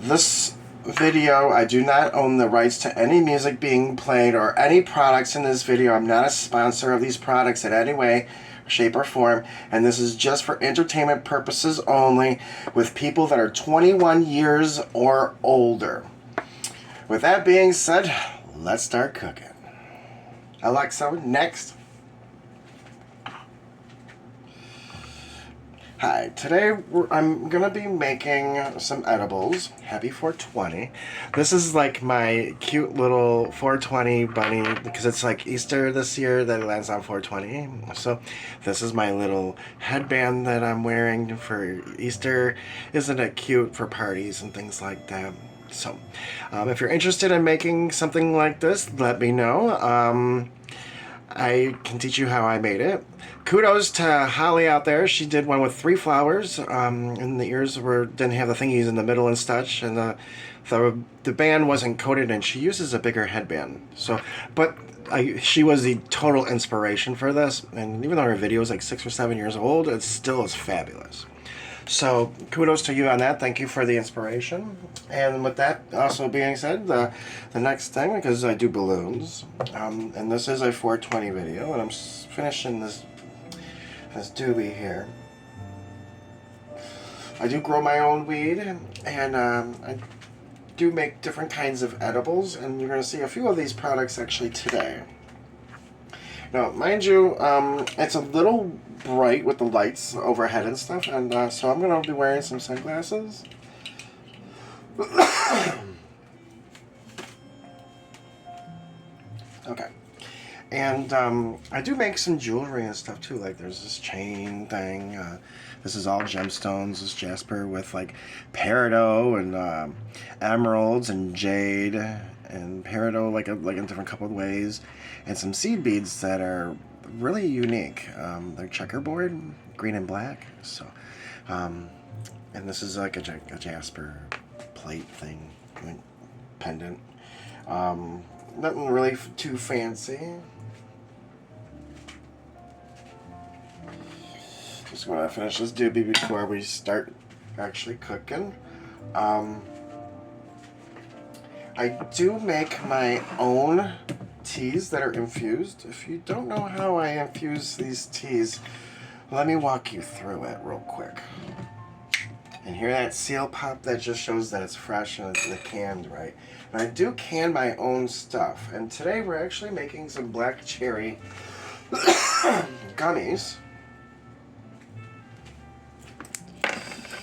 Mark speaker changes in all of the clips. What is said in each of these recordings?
Speaker 1: This video, I do not own the rights to any music being played or any products in this video. I'm not a sponsor of these products in any way, shape, or form, and this is just for entertainment purposes only with people that are 21 years or older. With that being said, let's start cooking. Alexa, next. Hi, today I'm going to be making some edibles. Happy 420. This is like my cute little 420 bunny because it's like Easter this year that it lands on 420. So this is my little headband that I'm wearing for Easter. Isn't it cute for parties and things like that? So if you're interested in making something like this, let me know. I can teach you how I made it. Kudos to Holly out there. She did one with 3 flowers, and the ears didn't have the thingies in the middle and such, and the band wasn't coated, and she uses a bigger headband. So, but she was the total inspiration for this, and even though her video is like 6 or 7 years old, it still is fabulous. So kudos to you on that. Thank you for the inspiration. And with that also being said, the next thing, because I do balloons, and this is a 420 video, and I'm finishing this doobie here. I do grow my own weed, and I do make different kinds of edibles, and you're going to see a few of these products actually today. Now, mind you, it's a little bright with the lights overhead and stuff, and so I'm going to be wearing some sunglasses. Okay. And I do make some jewelry and stuff too, like there's this chain thing. This is all gemstones, this jasper with like peridot and emeralds and jade and peridot like in different couple of ways, and some seed beads that are really unique. They're checkerboard, green and black. So, and this is like a jasper plate thing, like pendant. Nothing really too fancy. Just want to finish this doobie before we start actually cooking. I do make my own teas that are infused. If you don't know how I infuse these teas, let me walk you through it real quick. And hear that seal pop? That just shows that it's fresh and it's canned right. And I do can my own stuff. And today we're actually making some black cherry gummies.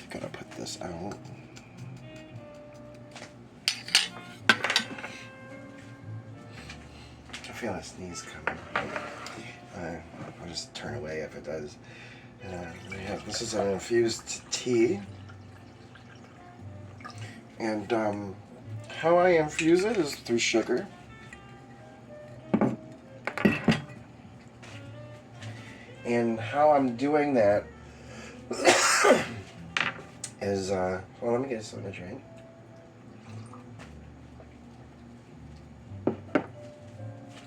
Speaker 1: Gotta put this out. I feel a sneeze coming. I'll just turn away if it does. This is an infused tea. And how I infuse it is through sugar. And how I'm doing that is, well, let me get something to drink.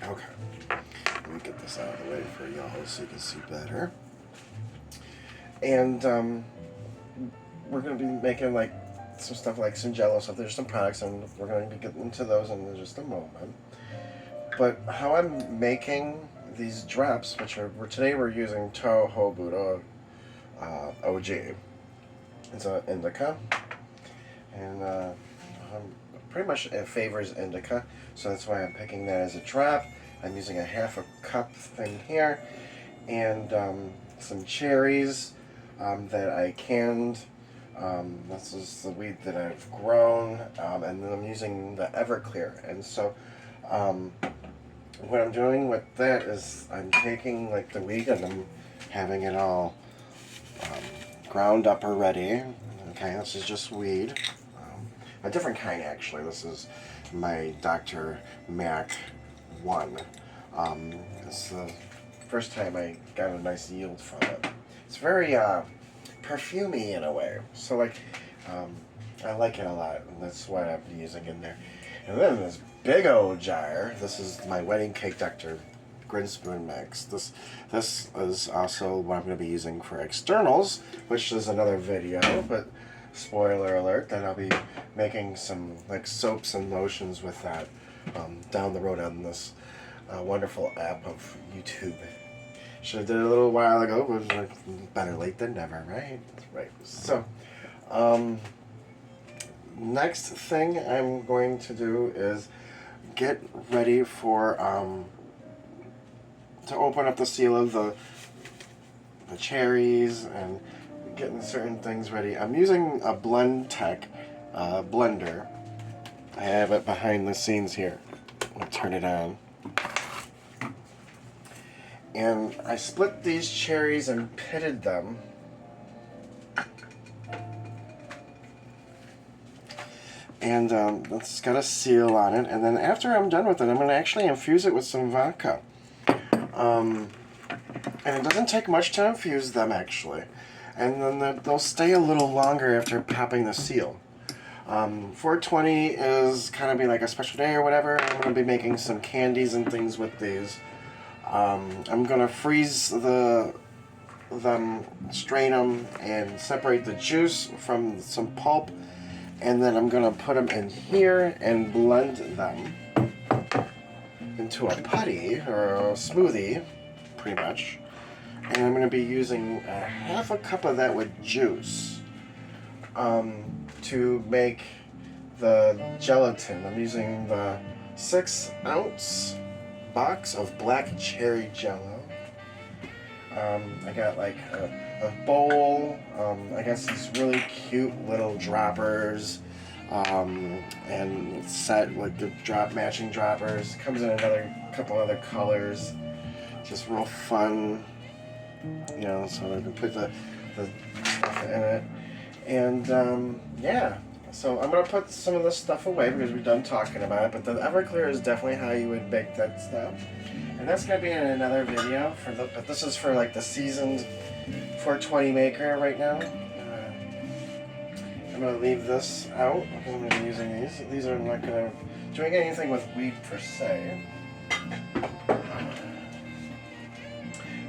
Speaker 1: Okay. Let me get this out of the way for y'all so you can see better. And we're going to be making like some stuff like some jello stuff. There's some products, and we're going to be getting into those in just a moment. But how I'm making these drops, which are today we're using Toho Buddha OG. It's an indica, and pretty much it favors indica, so that's why I'm picking that as a drop. I'm using a half a cup thing here, and some cherries that I canned. This is the weed that I've grown, and then I'm using the Everclear. And so what I'm doing with that is I'm taking like the weed and I'm having it all ground up already. Okay, this is just weed. A different kind actually. This is my Dr. Mac 1. It's the first time I got a nice yield from it. It's very perfumey in a way. So like, I like it a lot, and that's what I'm using in there. And then this big old jar, this is my wedding cake Dr. Grinspoon mix. This is also what I'm going to be using for externals, which is another video, but spoiler alert, that I'll be making some like soaps and lotions with that down the road on this wonderful app of YouTube. Should have did it a little while ago, but it was like, better late than never, right? Right. So, next thing I'm going to do is get ready for to open up the seal of the cherries and getting certain things ready. I'm using a Blendtec blender. I have it behind the scenes here. I'll turn it on. And I split these cherries and pitted them. And it's got a seal on it. And then after I'm done with it, I'm going to actually infuse it with some vodka. And it doesn't take much to infuse them, actually. And then they'll stay a little longer after popping the seal. 420 is kind of be like a special day or whatever. I'm going to be making some candies and things with these. I'm going to freeze them, strain them, and separate the juice from some pulp. And then I'm going to put them in here and blend them into a putty or a smoothie, pretty much. And I'm going to be using a half a cup of that with juice to make the gelatin. I'm using the 6-ounce box of black cherry jello. I got like a bowl, I guess these really cute little droppers, and it's set with the matching droppers. Comes in another couple other colors, just real fun, you know, so I can put the stuff in it. And yeah, so I'm going to put some of this stuff away because we're done talking about it, but the Everclear is definitely how you would bake that stuff. And that's going to be in another video, but this is for like the seasoned 420 maker right now. I'm going to leave this out because I'm going to be using these. These are not going to doing anything with wheat per se.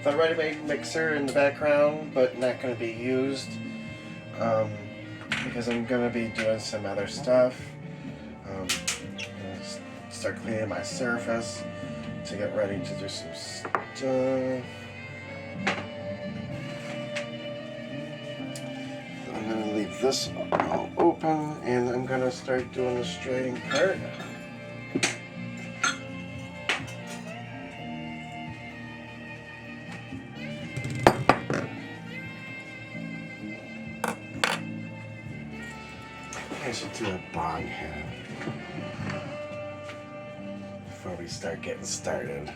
Speaker 1: The ready-made mixer in the background, but not going to be used because I'm going to be doing some other stuff. I'm going to start cleaning my surface to get ready to do some stuff. I'm going to leave this all open and I'm going to start doing the straining part. I should do a bong head before we start getting started.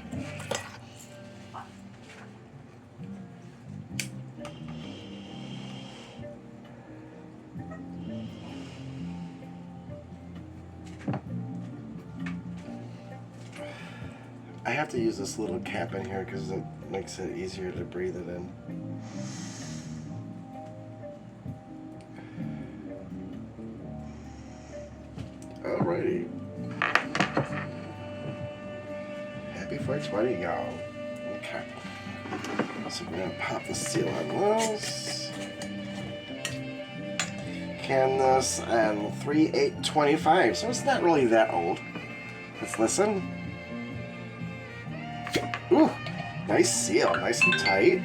Speaker 1: I have to use this little cap in here because it makes it easier to breathe it in. Alrighty. Happy 420, y'all. Okay. So we're going to pop the seal on this. Can this and 3/8/25, so it's not really that old. Let's listen. Ooh, nice seal, nice and tight.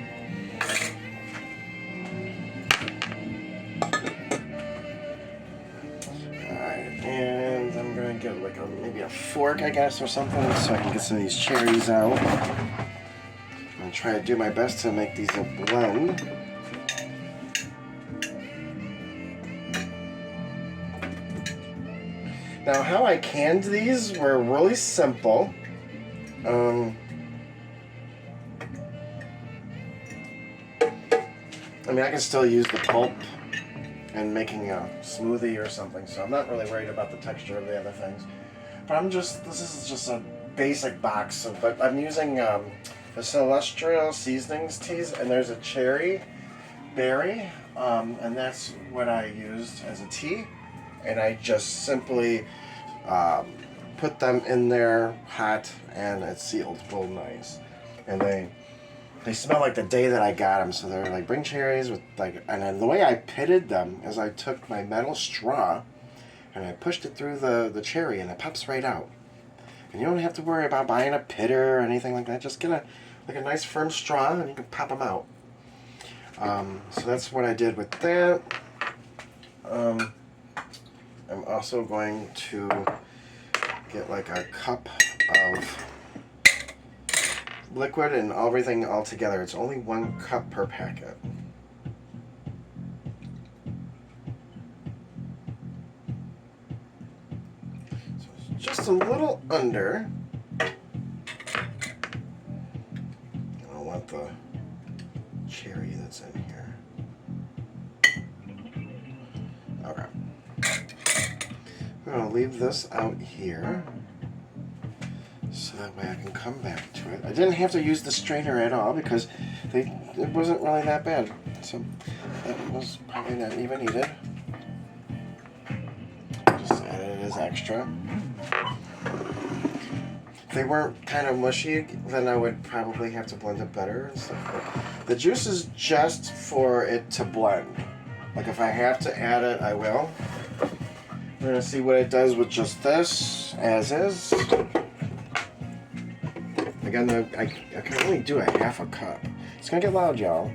Speaker 1: Alright, and I'm gonna get like maybe a fork, I guess, or something, so I can get some of these cherries out. I'm gonna try to do my best to make these a blend. Now, how I canned these were really simple. I mean, I can still use the pulp in making a smoothie or something, so I'm not really worried about the texture of the other things. But this is just a basic box, but I'm using the Celestial Seasonings teas, and there's a cherry berry, and that's what I used as a tea. And I just simply put them in there hot, and it's sealed real nice. And They smell like the day that I got them. So they're like bring cherries with like, and then the way I pitted them is I took my metal straw and I pushed it through the cherry and it pops right out. And you don't have to worry about buying a pitter or anything like that. Just get a nice firm straw and you can pop them out. So that's what I did with that. I'm also going to get like a cup of liquid and everything all together. It's only 1 cup per packet. So it's just a little under. I don't want the cherry that's in here. Okay. I'm going to leave this out here so that way I can come back to it. I didn't have to use the strainer at all because it wasn't really that bad. So that was probably not even needed. Just added it as extra. If they weren't kind of mushy, then I would probably have to blend it better and stuff. The juice is just for it to blend. Like if I have to add it, I will. We're going to see what it does with just this, as is. Again, I can only do a half a cup. It's going to get loud, y'all.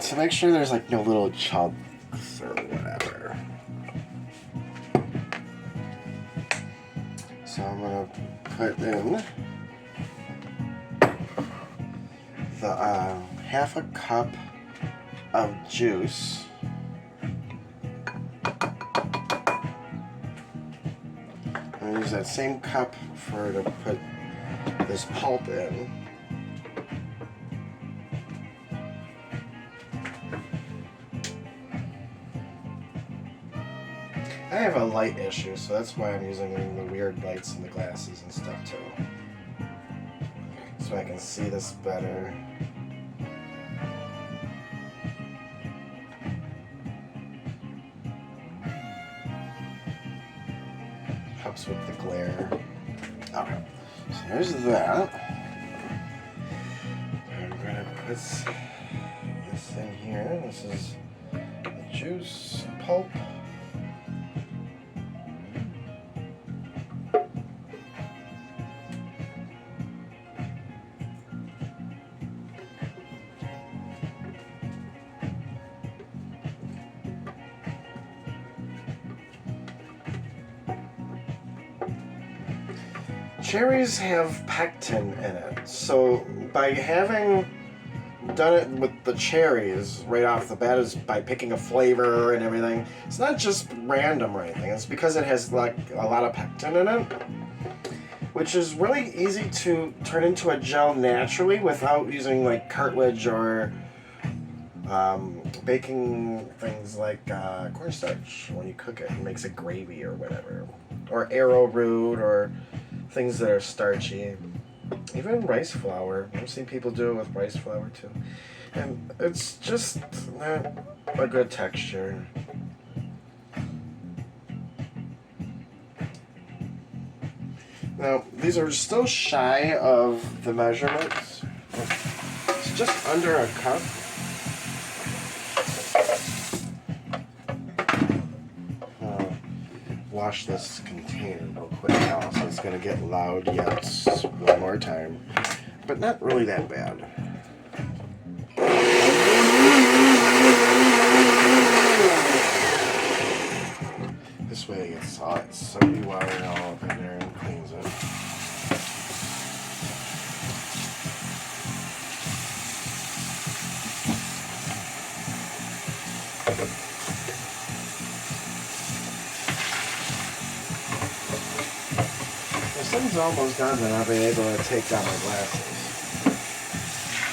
Speaker 1: To make sure there's like no little chunks or whatever. So I'm gonna put in the half a cup of juice. I'm gonna use that same cup to put this pulp in. I have a light issue, so that's why I'm using the weird lights in the glasses and stuff too. So I can see this better. Helps with the glare. Okay, so there's that. I'm gonna put this in here. This is the juice pulp. Cherries have pectin in it, so by having done it with the cherries right off the bat, is by picking a flavor and everything. It's not just random or anything. It's because it has like a lot of pectin in it, which is really easy to turn into a gel naturally without using like cartilage or baking things like cornstarch when you cook it. It makes a gravy or whatever, or arrowroot or things that are starchy. Even rice flour. I've seen people do it with rice flour too. And it's just not a good texture. Now, these are still shy of the measurements. It's just under a cup. Wash this container real quick now, so it's going to get loud yet one more time, but not really that bad. This way it gets all that soapy water all up in there and cleans it. this thing's almost done, then I'll be able to take down my glasses.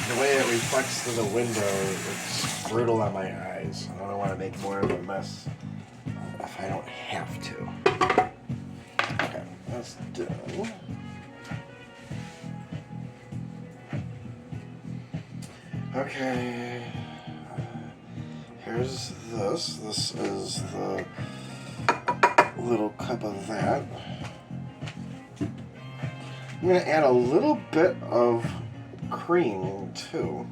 Speaker 1: The way it reflects through the window, it's brutal on my eyes. I don't want to make more of a mess if I don't have to. Okay, that's done. Okay, here's this. This is the little cup of that. I'm going to add a little bit of cream too.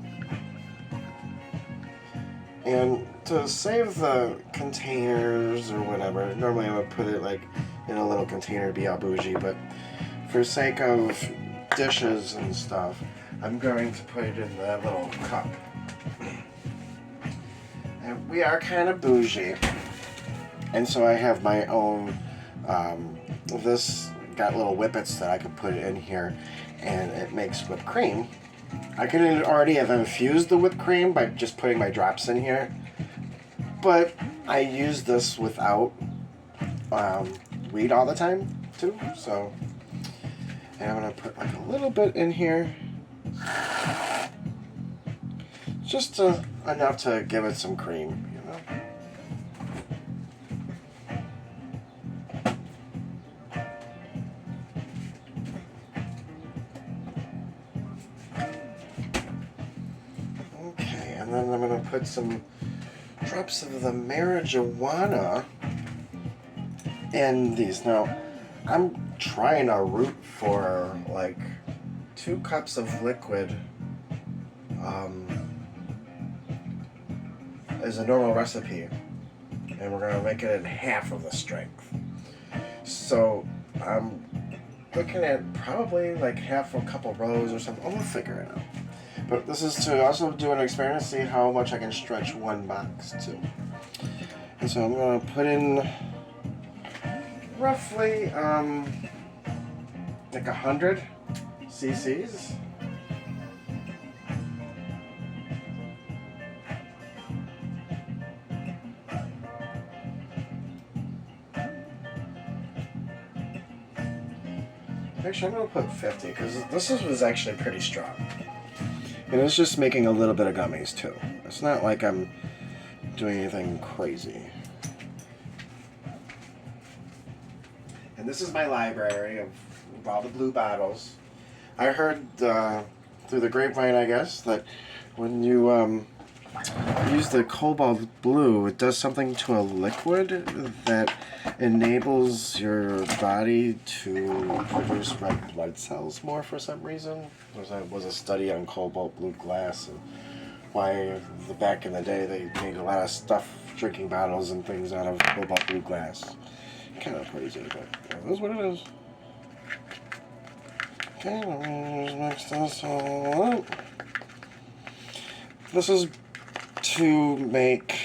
Speaker 1: And to save the containers or whatever, normally I would put it like in a little container to be all bougie, but for sake of dishes and stuff, I'm going to put it in that little cup. And we are kind of bougie, and so I have my own, this got little whippets that I could put in here, and it makes whipped cream. I could already have infused the whipped cream by just putting my drops in here, but I use this without weed all the time too, so, and I'm going to put like a little bit in here, just enough to give it some cream, you know. Okay, and then I'm going to put some drops of the marijuana in these. Now, I'm trying to root for like 2 cups of liquid as a normal recipe, and we're going to make it in half of the strength. So I'm looking at probably like half a couple rows or something. We'll figure it out. But this is to also do an experiment to see how much I can stretch one box to. And so I'm going to put in roughly like 100 cc's. Actually, I'm going to put 50 because this was actually pretty strong. And it's just making a little bit of gummies too. It's not like I'm doing anything crazy. And this is my library of all the blue bottles. I heard through the grapevine, I guess, that when you use the cobalt blue, it does something to a liquid that enables your body to produce red blood cells more for some reason. There was a study on cobalt blue glass and why back in the day they made a lot of stuff, drinking bottles and things out of cobalt blue glass. Kind of crazy, but that's what it is. Okay, let me just mix this all up. This is to make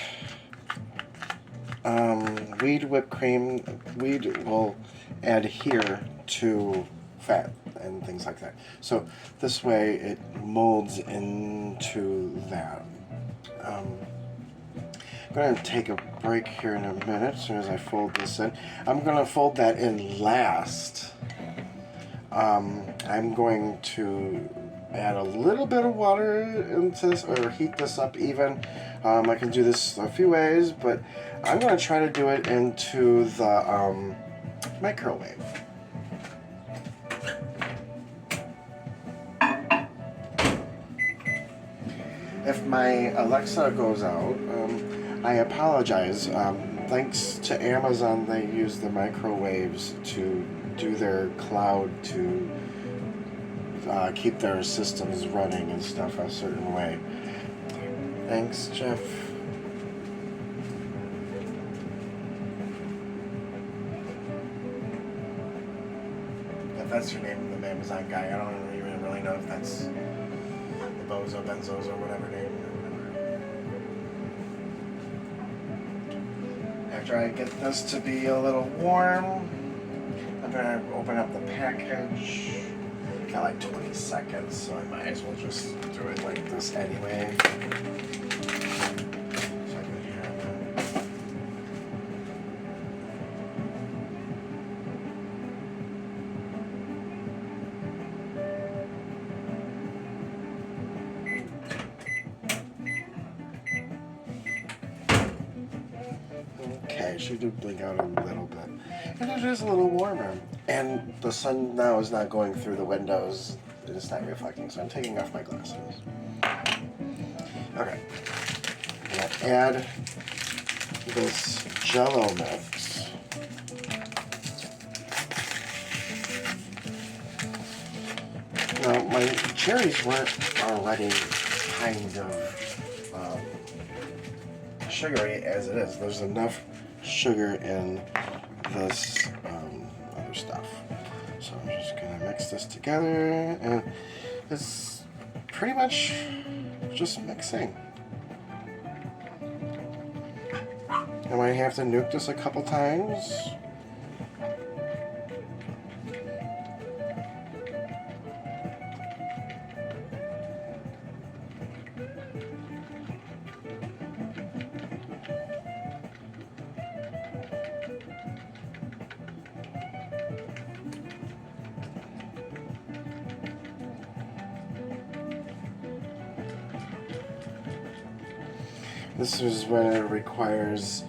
Speaker 1: weed whipped cream. Weed will adhere to fat and things like that. So this way it molds into that. I'm going to take a break here in a minute as soon as I fold this in. I'm going to fold that in last. I'm going to add a little bit of water into this, or heat this up even. I can do this a few ways, but I'm going to try to do it into the microwave. If my Alexa goes out, I apologize. Thanks to Amazon, they use the microwaves to do their cloud to keep their systems running and stuff a certain way. Thanks, Jeff. If that's your name, the Amazon guy, I don't even really know if that's the Bozo, Benzos, or whatever name. After I get this to be a little warm, I'm going to open up the package. Got like 20 seconds, so I might as well just do it like this anyway. So I can hear it. actually do blink out a little bit. And it is a little warmer. And the sun now is not going through the windows. It's not reflecting, so I'm taking off my glasses. Okay. I'm going to add this Jell-O mix. Now, my cherries weren't already kind of sugary as it is. There's enough sugar in this other stuff. So I'm just going to mix this together, and it's pretty much just mixing. I might have to nuke this a couple times. This is when it requires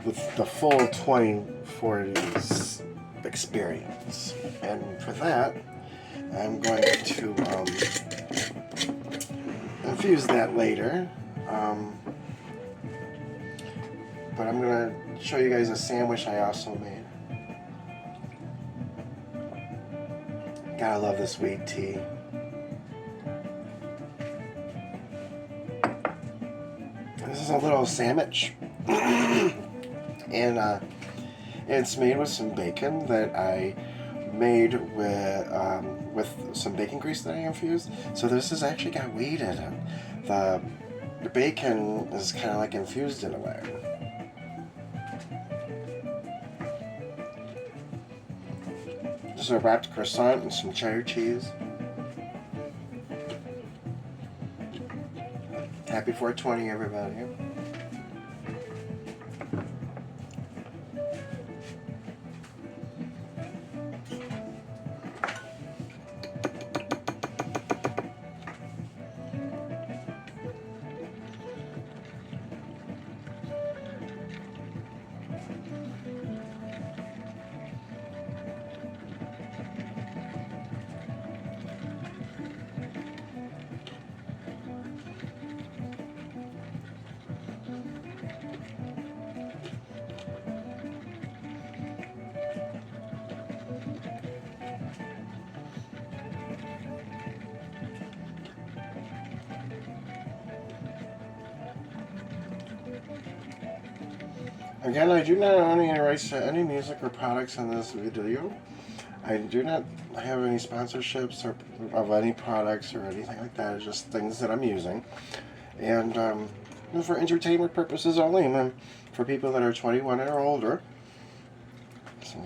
Speaker 1: with the full 2040s experience. And for that, I'm going to infuse that later. But I'm going to show you guys a sandwich I also made. Gotta love this sweet tea. This is a little sandwich, and it's made with some bacon that I made with some bacon grease that I infused. So this has actually got wheat in it. The bacon is kind of like infused in a way. This is a wrapped croissant and some cheddar cheese. Happy 420, everybody. Again, I do not own any rights to any music or products in this video. I do not have any sponsorships or of any products or anything like that. It's just things that I'm using. And for entertainment purposes only, and for people that are 21 or older. So.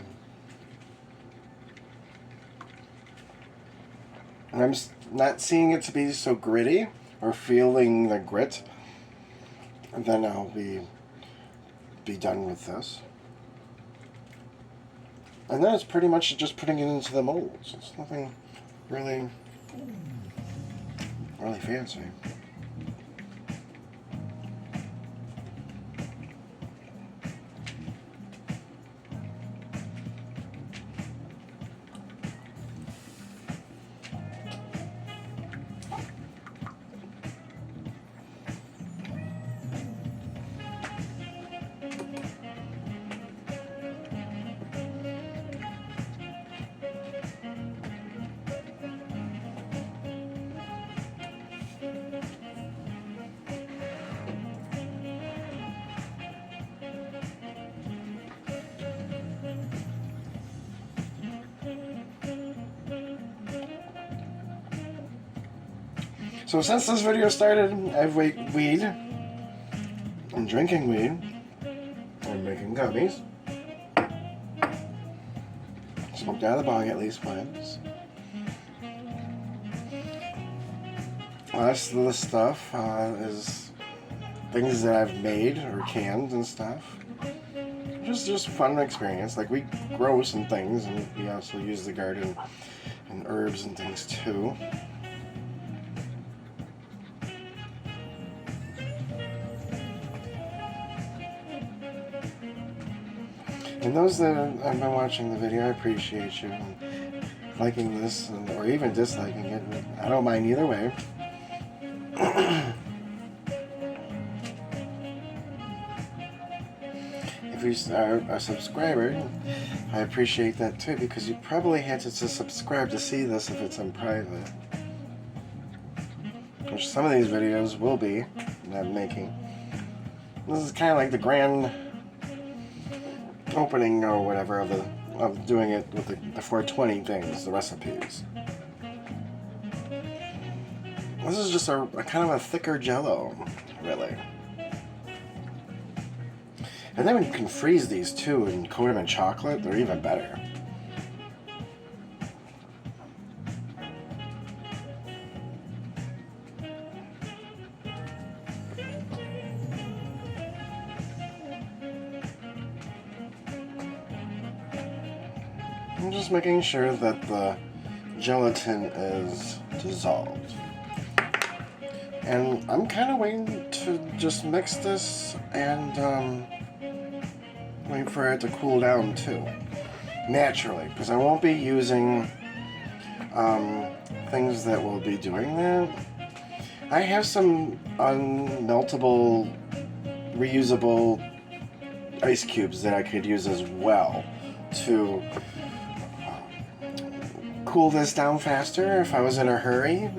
Speaker 1: And I'm not seeing it to be so gritty or feeling the grit. And then I'll be done with this. And then it's pretty much just putting it into the molds. It's nothing really fancy. So since this video started, I've made weed. I'm drinking weed. I'm making gummies. Smoked out of the bong at least once. The rest of the stuff is things that I've made or canned and stuff. Just fun experience. Like, we grow some things, and we also use the garden and herbs and things too. And those that have been watching the video, I appreciate you liking this or even disliking it. I don't mind either way. If you are a subscriber, I appreciate that too, because you probably had to subscribe to see this if it's in private. Which some of these videos will be that I'm making. This is kind of like the grand opening or whatever of doing it with the 420 things, the recipes. This is just a kind of a thicker jello, really. And then when you can freeze these too and coat them in chocolate, they're even better. I'm just making sure that the gelatin is dissolved. And I'm kind of waiting to just mix this and wait for it to cool down too, naturally, because I won't be using things that will be doing that. I have some unmeltable, reusable ice cubes that I could use as well to cool this down faster if I was in a hurry.